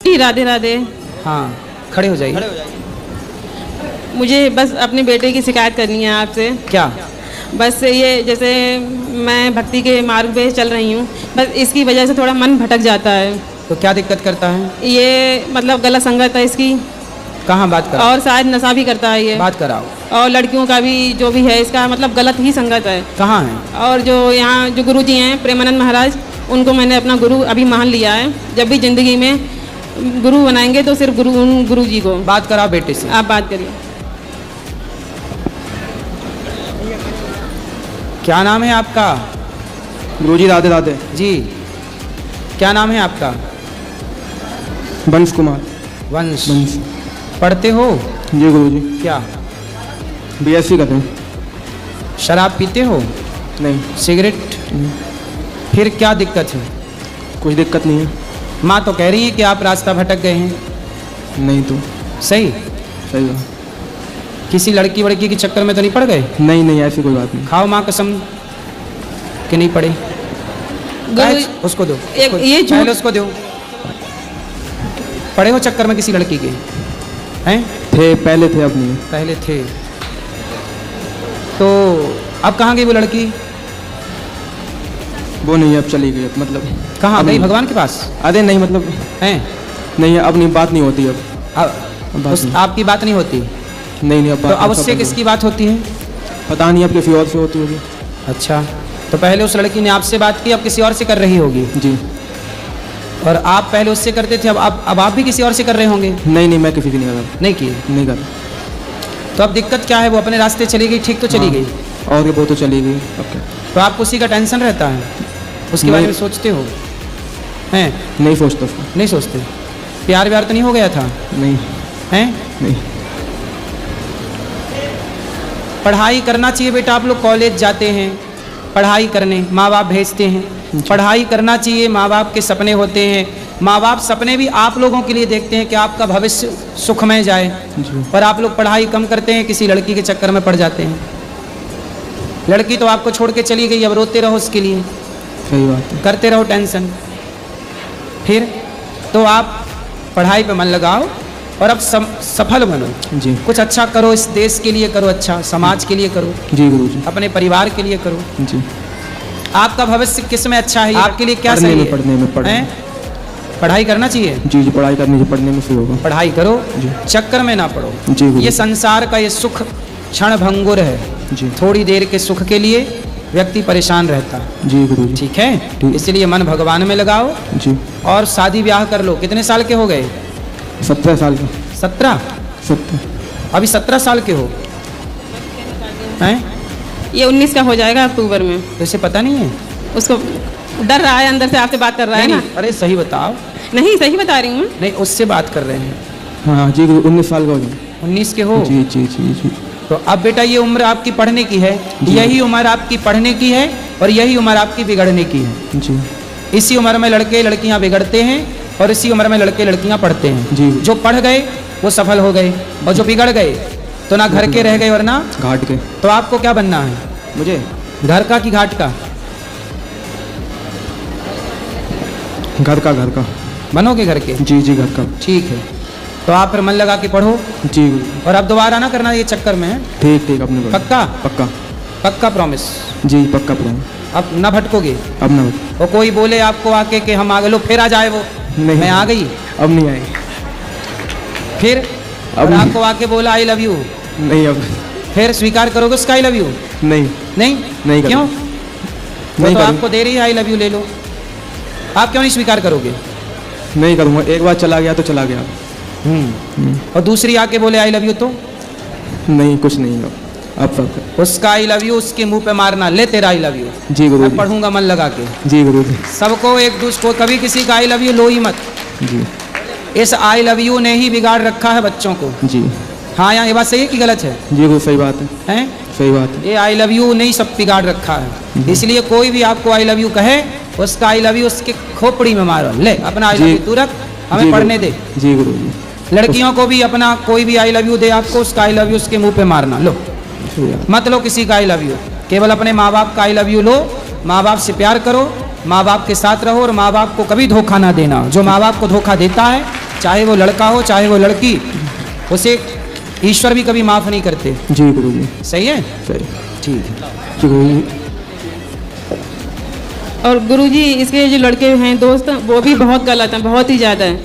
जी राधे राधे। हाँ, खड़े हो जाइए। मुझे बस अपने बेटे की शिकायत करनी है आपसे। क्या? बस ये जैसे मैं भक्ति के मार्ग पे चल रही हूँ, बस इसकी वजह से थोड़ा मन भटक जाता है। तो क्या दिक्कत करता है? ये मतलब गलत संगत है इसकी, कहाँ बात कराओ? और शायद नशा भी करता है ये, बात कराओ। और लड़कियों का भी जो भी है इसका मतलब गलत ही संगत है। कहाँ है? और जो यहाँ जो गुरु जी हैं प्रेमानंद महाराज, उनको मैंने अपना गुरु अभी मान लिया है। जब भी ज़िंदगी में गुरु बनाएंगे तो सिर्फ गुरु जी को। बात कराओ बेटे से। आप बात करिए। क्या नाम है आपका? गुरुजी राधे राधे। जी, क्या नाम है आपका? वंश कुमार। वंश। वंश। पढ़ते हो? जी गुरुजी। क्या? बीएससी करते हैं। शराब पीते हो? नहीं। सिगरेट? फिर क्या दिक्कत है? कुछ दिक्कत नहीं है। माँ तो कह रही है कि आप रास्ता भटक गए हैं। नहीं तो सही? सही बात। किसी लड़की वड़की के चक्कर में तो नहीं पड़ गए? नहीं नहीं, ऐसी कोई बात नहीं। खाओ माँ कसम कि नहीं पड़े। उसको दो। ये झूठ- पहले उसको दो। पड़े हो चक्कर में किसी लड़की के? हैं? थे, पहले थे, अब नहीं। पहले थे। तो अब कहाँ गई वो लड़की? वो नहीं, अब चली गई। अब मतलब कहाँ अब गई? नहीं। भगवान के पास अरे नहीं, मतलब हैं? नहीं, अब नहीं, बात नहीं होती अब। अब बात नहीं। आपकी बात नहीं होती? नहीं नहीं, अब तो बात अब उससे किसकी बात होती है? पता नहीं, अब किसी और से होती होगी। अच्छा, तो पहले उस लड़की ने आपसे बात की, अब किसी और से कर रही होगी। जी। और आप पहले उससे करते थे, अब आप भी किसी और से कर रहे होंगे। नहीं नहीं, मैं किसी की नहीं कर रहा। नहीं किए? नहीं कर। तो अब दिक्कत क्या है? वो अपने रास्ते चली गई, ठीक तो चली हाँ। गई, और ये वो तो चली गई। अब क्या? तो आपको उसी का टेंशन रहता है? उसके बारे में नहीं। सोचते हो? हैं? नहीं सोचता उसको। नहीं सोचते? प्यार व्यार तो नहीं हो गया था? नहीं हैं? नहीं। पढ़ाई करना चाहिए बेटा। आप लोग कॉलेज जाते हैं पढ़ाई करने, माँ बाप भेजते हैं। पढ़ाई करना चाहिए, माँ बाप के सपने होते हैं। माँ बाप सपने भी आप लोगों के लिए देखते हैं कि आपका भविष्य सुखमय जाए। जी। पर आप लोग पढ़ाई कम करते हैं, किसी लड़की के चक्कर में पड़ जाते हैं। लड़की तो आपको छोड़ के चली गई, अब रोते रहो उसके लिए, सही बात है। करते रहो टेंशन। फिर तो आप पढ़ाई पे मन लगाओ और अब सफल बनो। जी। कुछ अच्छा करो, इस देश के लिए करो, अच्छा समाज के लिए करो, जी गुरुजी। अपने परिवार के लिए करो। जी। आपका भविष्य किस में अच्छा है? आपके लिए क्या पढ़ने सही में, है? पढ़ने में, पढ़ने हैं? में। पढ़ाई करना चाहिए। जी जी, पढ़ाई करनी चाहिए, पढ़ने में सही होगा। पढ़ाई करो, जी। चक्कर में ना पड़ो। जी गुरुजी। ये संसार का ये सुख क्षण भंगुर है। जी। थोड़ी देर के सुख के लिए व्यक्ति परेशान रहता है। जी गुरुजी। ठीक है? ठीक। इसलिए मन भगवान में लगाओ जी। और शादी ब्याह कर लो। कितने साल के हो गए? 17 साल का। 17? 17। अभी 17 साल के हो हैं? ये 19 का हो जाएगा अक्टूबर में। तो इसे पता नहीं है? उसको डर रहा है, अंदर से आपसे बात कर रहा है नहीं, ना। नहीं, अरे सही बताओ। नहीं, सही बता रही हूँ। नहीं, उससे बात कर रहे हैं। हाँ जी गुरु, 19 साल का हो गया। 19 के हो? जी जी जी जी। तो अब बेटा ये उम्र आपकी पढ़ने की है। जी। यही उम्र आपकी पढ़ने की है और यही उम्र आपकी बिगड़ने की है। जी। इसी उम्र में लड़के लड़कियां बिगड़ते हैं और इसी उम्र में लड़के लड़कियां पढ़ते हैं। जी। जो पढ़ गए वो सफल हो गए और जो बिगड़ गए तो ना घर के रह गए और ना। घाट के। तो आपको क्या बनना है? मुझे घर का कि घाट का? घर का। बनोगे घर के? जी जी, घर का। ठीक है, तो आप फिर मन लगा के पढ़ो जी गुरु। और अब दोबारा ना करना ये चक्कर में। ठीक ठीक, अपने को। पक्का? पक्का। पक्का प्रॉमिस? जी पक्का प्रॉमिस। अब ना भटकोगे? अब ना। और कोई बोले आपको आके कि हम आ गए, लो फिर आ जाए वो नहीं। मैं आ गई, अब नहीं आएगी। फिर अब और नहीं। आपको आके बोला आई लव यू, नहीं अब। फिर स्वीकार करोगे उसका आई लव यू? नहीं नहीं? नहीं क्यों? करूँगा। वो नहीं तो करूँगा। आपको दे रही है आई लव यू, ले लो। आप क्यों नहीं स्वीकार करोगे? नहीं करूँगा। एक बार चला गया तो चला गया। और दूसरी आके बोले आई लव यू तो? नहीं, कुछ नहीं अब सब। उसका आई लव यू उसके मुंह पे मारना, ले तेरा आई लव यू। जी गुरु मैं जी। पढ़ूंगा मन लगा के। जी गुरु जी। सबको एक दूसरे को, कभी किसी का आई लव यू लो ही मत। जी इस आई लव यू ने ही बिगाड़ रखा है बच्चों को। जी। हाँ, यहाँ ये बात सही है कि गलत है? जी गुरु, सही बात है। हैं? सही बात है। ये आई लव यू नहीं सब बिगाड़ रखा है। इसलिए कोई भी आपको आई लव यू कहे, उसका आई लव यू उसके खोपड़ी में मारो। ले अपना आई लव जी। यू तू रख, हमें जी पढ़ने गुरु। दे। जी गुरु जी। लड़कियों को भी अपना कोई भी आई लव यू दे आपको, उसका आई लव यू उसके मुंह पे मारना। लो मत लो किसी का आई लव यू, केवल अपने माँ बाप का आई लव यू लो। माँ बाप से प्यार करो, माँ बाप के साथ रहो और माँ बाप को कभी धोखा ना देना। जो माँ बाप को धोखा देता है चाहे वो लड़का हो चाहे वो लड़की, उसे ईश्वर भी कभी माफ़ नहीं करते। जी गुरु जी। सही है? सही। ठीक है। जी गुरु जी। और गुरुजी इसके जो लड़के हैं दोस्त, वो भी बहुत गलत हैं, बहुत ही ज़्यादा है।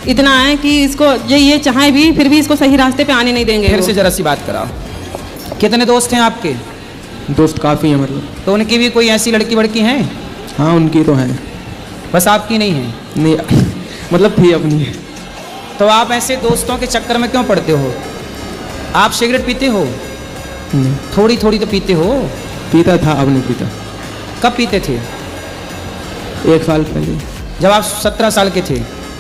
इतना है कि इसको ये चाहे भी फिर भी इसको सही रास्ते पे आने नहीं देंगे। फिर वो। से जरा सी बात कराओ। कितने दोस्त हैं आपके? दोस्त काफ़ी हैं मतलब। तो उनकी भी कोई ऐसी लड़की वड़की हैं? हाँ उनकी तो है। बस आपकी नहीं है? नहीं मतलब थी अपनी। तो आप ऐसे दोस्तों के चक्कर में क्यों पड़ते हो? आप सिगरेट पीते हो? नहीं। थोड़ी थोड़ी तो पीते हो। पीता था, अब नहीं पीता। कब पीते थे? 1 साल पहले। जब आप 17 साल के थे?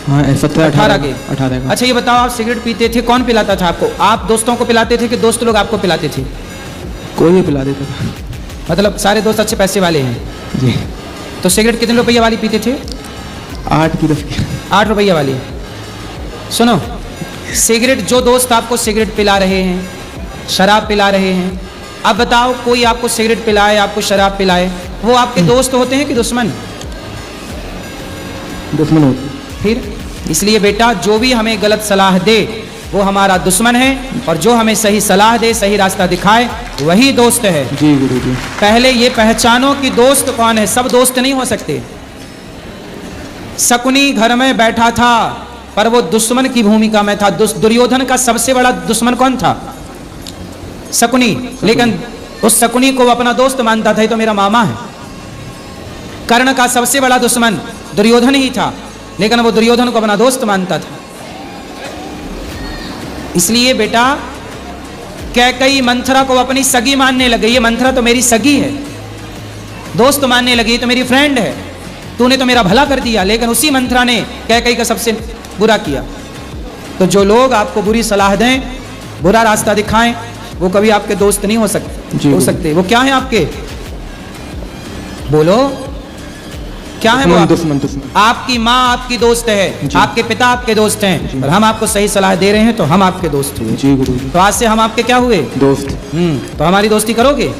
हाँ 17-18 के। 18 का। अच्छा ये बताओ, आप सिगरेट पीते थे, कौन पिलाता था आपको? आप दोस्तों को पिलाते थे कि दोस्त लोग आपको पिलाते थे? कोई भी पिला देता था। मतलब सारे दोस्त अच्छे पैसे वाले हैं? जी। तो सिगरेट कितने रुपये वाली पीते थे? 8 की 10 की। 8 रुपये वाली। सुनो, सिगरेट जो दोस्त आपको सिगरेट पिला रहे हैं, शराब पिला रहे हैं, अब बताओ कोई आपको सिगरेट पिलाए, आपको शराब पिलाए, वो आपके दोस्त होते हैं कि दुश्मन? दुश्मन होते। फिर इसलिए बेटा, जो भी हमें गलत सलाह दे वो हमारा दुश्मन है, और जो हमें सही सलाह दे, सही रास्ता दिखाए, वही दोस्त है। जी गुरु जी। पहले ये पहचानो कि दोस्त कौन है। सब दोस्त नहीं हो सकते। शकुनी घर में बैठा था पर वो दुश्मन की भूमिका में था। दुर्योधन का सबसे बड़ा दुश्मन कौन था? शकुनी। लेकिन उस शकुनी को वो अपना दोस्त मानता था, ये तो मेरा मामा है। कर्ण का सबसे बड़ा दुश्मन दुर्योधन ही था, लेकिन वो दुर्योधन को अपना दोस्त मानता था। इसलिए बेटा, कैकई मंथरा को अपनी सगी मानने लगे। ये मंथरा तो मेरी सगी है, दोस्त मानने लगी, तो मेरी फ्रेंड है, तूने तो मेरा भला कर दिया। लेकिन उसी मंथरा ने कैकई का सबसे बुरा किया। तो जो लोग आपको बुरी सलाह दें, बुरा रास्ता दिखाएं, वो कभी आपके दोस्त नहीं हो सकते। वो क्या है आपके? बोलो, क्या है वो? दुश्मन। आपकी माँ आपकी दोस्त है, आपके पिता आपके दोस्त हैं, और हम आपको सही सलाह दे रहे हैं तो हम आपके दोस्त हुए। जी गुरु जी। तो आज से हम आपके क्या हुए? दोस्त। तो हमारी दोस्ती करोगे?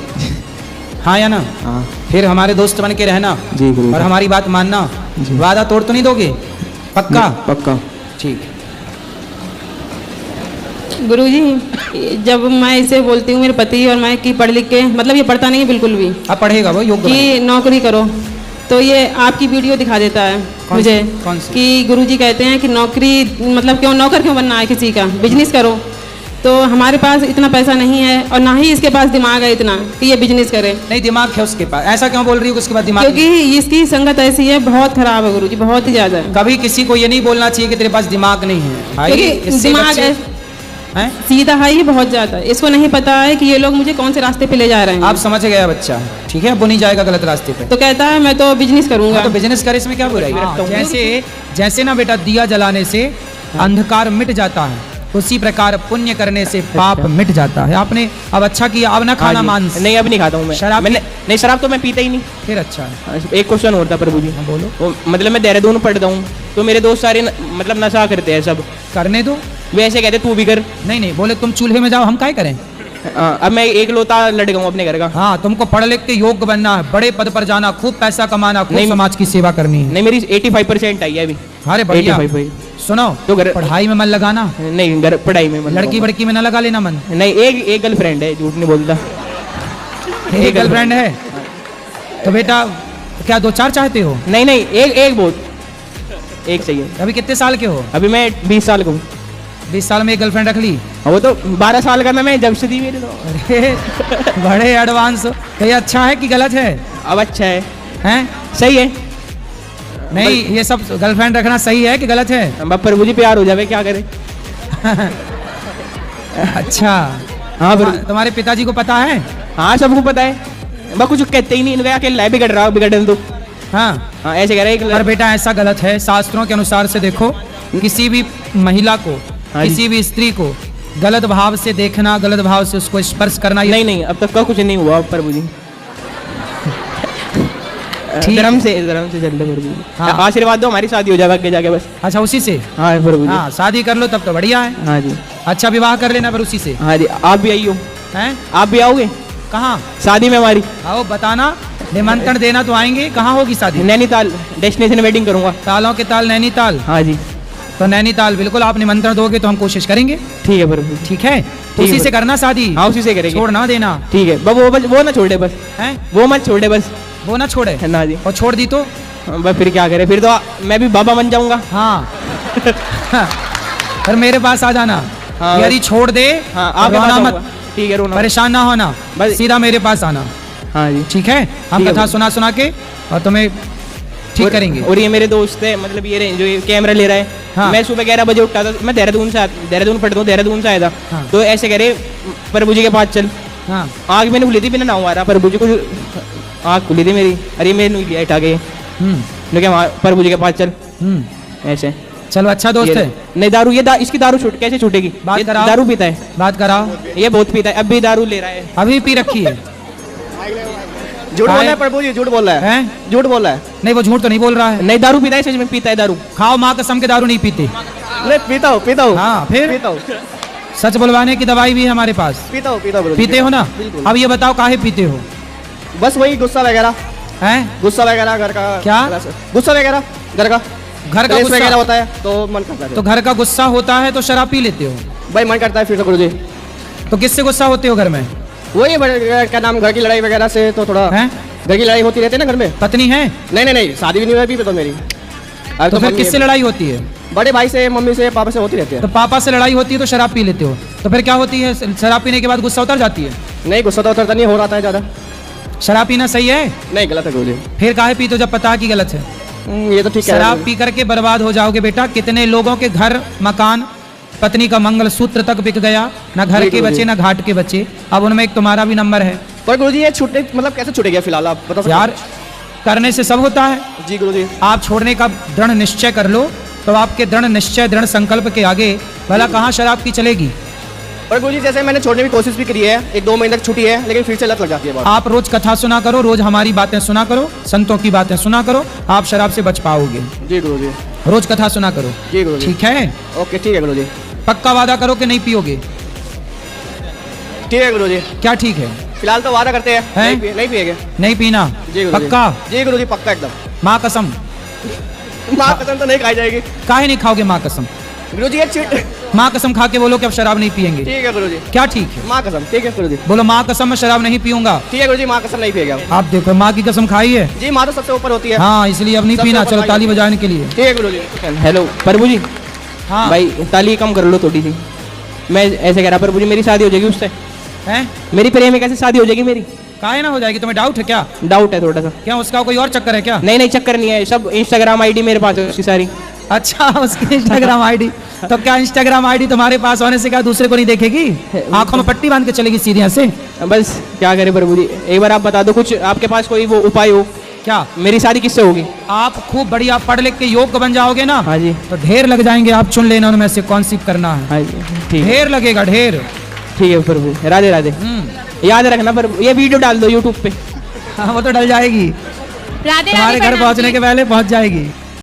हाँ या ना? हाँ। फिर हमारे दोस्त बन के रहना। जी गुरु। और हमारी बात मानना। जी। वादा तोड़ तो नहीं दोगे? पक्का? पक्का। ठीक। गुरुजी जब मैं इसे बोलती हूँ, मेरे पति और मैं कि पढ़ लिख के, मतलब ये पढ़ता नहीं है बिल्कुल भी, अब पढ़ेगा वो, योग्य कि नौकरी करो, तो ये आपकी वीडियो दिखा देता है मुझे कौन सी? कि गुरुजी कहते हैं कि नौकरी मतलब क्यों, नौकर क्यों बनना है किसी का, बिजनेस करो। तो हमारे पास इतना पैसा नहीं है और ना ही इसके पास दिमाग है इतना कि ये बिजनेस करे। नहीं, दिमाग है उसके पास। ऐसा क्यों बोल रही हो कि उसके पास दिमाग? क्योंकि इसकी संगत ऐसी है, बहुत खराब है गुरुजी, बहुत ही ज्यादा। कभी किसी को ये नहीं बोलना चाहिए कि तेरे पास दिमाग नहीं है। भाई, क्योंकि इससे दिमाग बच्चे- हैं? सीधा है ही बहुत ज्यादा। इसको नहीं पता है कि ये लोग मुझे कौन से रास्ते पे ले जा रहे हैं। आप समझ गया बच्चा, ठीक है, अब वो नहीं जाएगा गलत रास्ते पे। तो कहता है मैं तो बिजनेस करूंगा। हाँ, तो बिजनेस करे, इसमें क्या बुराई? जैसे ना बेटा, दिया जलाने से अंधकार मिट जाता है, उसी प्रकार पुण्य करने से पाप मिट जाता है। आपने अब अच्छा किया, अब ना खाना मांस। नहीं, अब नहीं खाता हूँ मैं शराब? मैंने नहीं, शराब तो मैं पीता ही नहीं। फिर अच्छा है। एक क्वेश्चन और था प्रभु जी। बोलो। वो मतलब मैं देहरादून पढ़ता हूँ, तो मेरे दोस्त सारे मतलब नशा करते हैं सब। करने दो। वे ऐसे कहते तू भी कर। नहीं नहीं, बोले तुम चूल्हे में जाओ, हम काय करें? अब मैं एक लोता लड़का हूँ अपने घर का। हाँ, तुमको पढ़ लिख के योग्य बनना है, बड़े पद पर जाना, खूब पैसा कमाना, खूब नहीं, समाज की सेवा करनी है। नहीं, मेरी 85% आई है अभी। अरे बढ़िया। 85। सुनो, तो घर- पढ़ाई में मन लगाना, नहीं, घर पढ़ाई में मतलब लड़की बड़की में न लगा लेना मन। नहीं, एक गर्लफ्रेंड है, झूठ नहीं बोलता। एक गर्लफ्रेंड है तो बेटा क्या 2-4 चाहते हो? नहीं नहीं, एक बहुत, एक चाहिए। अभी कितने साल के हो? अभी मैं 20 साल का हूँ। 20 साल में एक गर्लफ्रेंड रख ली? वो तो 12 साल का था मैं जब से दी मेरे तो। अरे बड़े एडवांस हो। तो ये अच्छा है कि गलत है? अब अच्छा है, हैं? सही है। नहीं, ये सब गर्लफ्रेंड रखना सही है कि गलत है? अब प्रभु जी प्यार हो जावे, क्या करे। अच्छा। हाँ तुम्हारे पिताजी को पता है? हाँ, सबको पता है। मैं कुछ कहते ही नहीं, इनका अकेला है, बिगड़ रहा, बिगड़ने दो। हाँ। हाँ, ऐसे कह रहे पर हैं। बेटा ऐसा गलत है। शास्त्रों के अनुसार से देखो, किसी भी महिला को, हाँ जी। किसी भी स्त्री को गलत भाव से देखना, गलत भाव से उसको स्पर्श करना, ये नहीं नहीं, अब तक का कुछ नहीं हुआ प्रभु जी। ठीक। धर्म से चल रहे प्रभु जी। हाँ। आशीर्वाद दो, हमारी शादी हो जाए आगे जाके बस। अच्छा, उसी से? हाँ प्रभु जी। हाँ, शादी कर लो तब तो बढ़िया है। हाँ जी। अच्छा, विवाह कर लेना पर उसी से। हाँ जी, आप भी आइयो। हैं? आप भी आओगे कहाँ? शादी में हमारी? आओ, बताना, निमंत्रण देना तो आएंगे। कहाँ होगी शादी? नैनीताल डेस्टिनेशन वेडिंग करूंगा। तालों के ताल नैनीताल। हाँ जी। तो नैनीताल बिल्कुल आप निमंत्रण दोगे तो हम कोशिश करेंगे। ठीक है प्रभु। ठीक है, तो उसी से करना शादी। हाँ उसी से करेंगे। छोड़ ना देना। ठीक है वो ना छोड़े बस। हैं? वो मत छोड़े बस। वो ना छोड़े है ना जी। और छोड़ दी तो बस फिर क्या करे, फिर तो मैं भी बाबा बन जाऊंगा। हाँ पर मेरे पास आ जाना। हाँ, यदि छोड़ दे हाँ आप रोना मत, ठीक है रोना परेशान ना होना, बस- सीधा मेरे पास आना। हाँ जी ठीक है, हम ठीक है कथा सुना सुना के और तुम्हें ठीक और- करेंगे। और ये मेरे दोस्त है, मतलब ये जो ये कैमरा ले रहा है। हाँ। मैं सुबह 11 बजे उठा था, मैं देहरादून पढ़ता हूँ, देहरादून से आया था। हाँ। तो ऐसे कह रहे प्रभु जी के पास चल। हाँ आँख मैंने खुली थी, बिना नाव आ रहा, प्रभु जी को आँख खुली थी मेरी। अरे मैंने नहीं लिया उठा के, हम्म क्या प्रभु जी के पास चल। हम्म ऐसे चलो अच्छा दोस्त है। नहीं दारू इसकी दारू छूट कैसे छूटेगी? बात ये कराओ। दारू पीता है, बात कराओ। ये बहुत पीता है, अब भी दारू ले रहा है। अभी पी रखी है। झूठ बोल काय- रहा है प्रभु जी, झूठ बोल रहा है, हैं? झूठ बोल रहा है। नहीं वो झूठ तो नहीं बोल रहा है। नहीं दारू पीता है, सच में पीता है दारू। खाओ माँ कसम के दारू नहीं पीते। नहीं पीता हूँ हाँ फिर पीता हूँ सच बुलवाने की दवाई भी है हमारे पास। पीता हूँ प्रभु जी। पीते हो ना? बिल्कुल। अब ये बताओ काहे पीते हो? बस वही गुस्सा वगैरह, हैं? गुस्सा वगैरह घर का। क्या? गुस्सा वगैरह घर का, घर का क्लेश वगैरह गुस्सा होता है तो मन करता है। तो घर का गुस्सा होता है तो शराब पी लेते हो। भाई मन करता है फिर से गुरु जी। तो किससे गुस्सा होते हो घर में? वही क्या नाम, घर की लड़ाई वगैरह से तो थोड़ा हैं? घर की लड़ाई होती रहती है ना घर में। पत्नी है नहीं शादी भी नहीं हुई अभी तो मेरी। अभी तो फिर मम्मी किससे है। लड़ाई होती है? बड़े भाई से, मम्मी से, पापा से होती रहती है। तो पापा से लड़ाई होती है तो शराब पी लेते हो। तो फिर क्या होती है? शराब पीने के बाद गुस्सा उतर जाती है। नहीं गुस्सा तो उतरता नहीं, हो रहा है ज़्यादा। शराब पीना सही है? नहीं गलत है गुरु जी। फिर काहे पीते हो जब पता है कि गलत है? ये तो ठीक है। शराब पी करके बर्बाद हो जाओगे बेटा। कितने लोगों के घर मकान, पत्नी का मंगलसूत्र तक बिक गया, ना घर जी के गुरुजी। बचे ना घाट के बचे। अब उनमें एक तुम्हारा भी नंबर है। पर गुरु जी ये छूटने मतलब कैसे छूटे गया फिलहाल, आप बता सकते यार करने से सब होता है। हैं? जी गुरु जी। आप छोड़ने का दृढ़ निश्चय कर लो तो आपके दृढ़ निश्चय दृढ़ संकल्प के आगे भला कहाँ शराब की चलेगी। और गुरु जी जैसे मैंने छोड़ने की कोशिश भी करी है, 1-2 महीने तक छुट्टी है, लेकिन फिर से लत लग जाती है बात। आप रोज कथा सुना करो, रोज हमारी बातें सुना करो, संतों की बातें सुना करो, आप शराब से बच पाओगे। जी गुरु जी। रोज कथा सुना करो। जी गुरु जी। ठीक है? ओके ठीक है गुरु जी। पक्का वादा करो कि नहीं पियोगे। ठीक है गुरु जी। क्या ठीक है? फिलहाल तो वादा करते हैं, हैं? नहीं पिएंगे। नहीं पीना? जी गुरु जी। पक्का? जी गुरु जी पक्का एकदम। माँ कसम? माँ कसम तो नहीं खाई जाएगी। काहे नहीं खाओगे माँ कसम? गुरु जी ये ठीक माँ कसम खा के बोलो कि अब शराब नहीं पियेंगे। है गुरु जी। क्या ठीक है? माँ कसम ठीक है गुरु जी। बोलो माँ कसम मैं शराब नहीं पीऊंगा। ठीक है गुरु जी, माँ कसम नहीं पिएगा। आप देखो माँ की कसम खाई है। जी माँ तो सबसे ऊपर होती है। हाँ इसलिए अब नहीं सबसे पीना। ऊपर चलो भाई। ताली बजाने के लिए। ठीक है गुरु जी। हेलो प्रभु जी। हाँ भाई ताली कम कर लो थोड़ी सी। मैं ऐसे कह रहा प्रभु जी मेरी शादी हो जाएगी उससे। हैं? मेरी प्रेम में कैसे शादी हो जाएगी मेरी? काहे ना हो जाएगी? तुम्हें डाउट है क्या? डाउट है थोड़ा सा। क्या उसका कोई और चक्कर है क्या? नहीं चक्कर नहीं है, सब इंस्टाग्राम आईडी मेरे पास है उसकी सारी। अच्छा उसकी इंस्टाग्राम आईडी। तो क्या इंस्टाग्राम आईडी तुम्हारे पास होने से क्या दूसरे को नहीं देखेगी? आंखों में पट्टी बांध के चलेगी सीढ़ियाँ से? बस क्या करे प्रभु जी, एक बार आप बता दो कुछ, आपके पास कोई वो उपाय हो। क्या? मेरी शादी किससे होगी? आप खूब बढ़िया पढ़ लिख के योग्य बन जाओगे ना हाँ जी। तो ढेर लग जाएंगे। आप चुन लेना उनमें से कौन सी करना है। हाँ जी ठीक है। ढेर लगेगा ढेर। ठीक है प्रभु, राधे राधे। याद रखना प्रभु, ये वीडियो डाल दो यूट्यूब पे। हाँ वो तो डल जाएगी, राधे तुम्हारे राधे घर पहुंचने के पहले पहुंच जाएगी।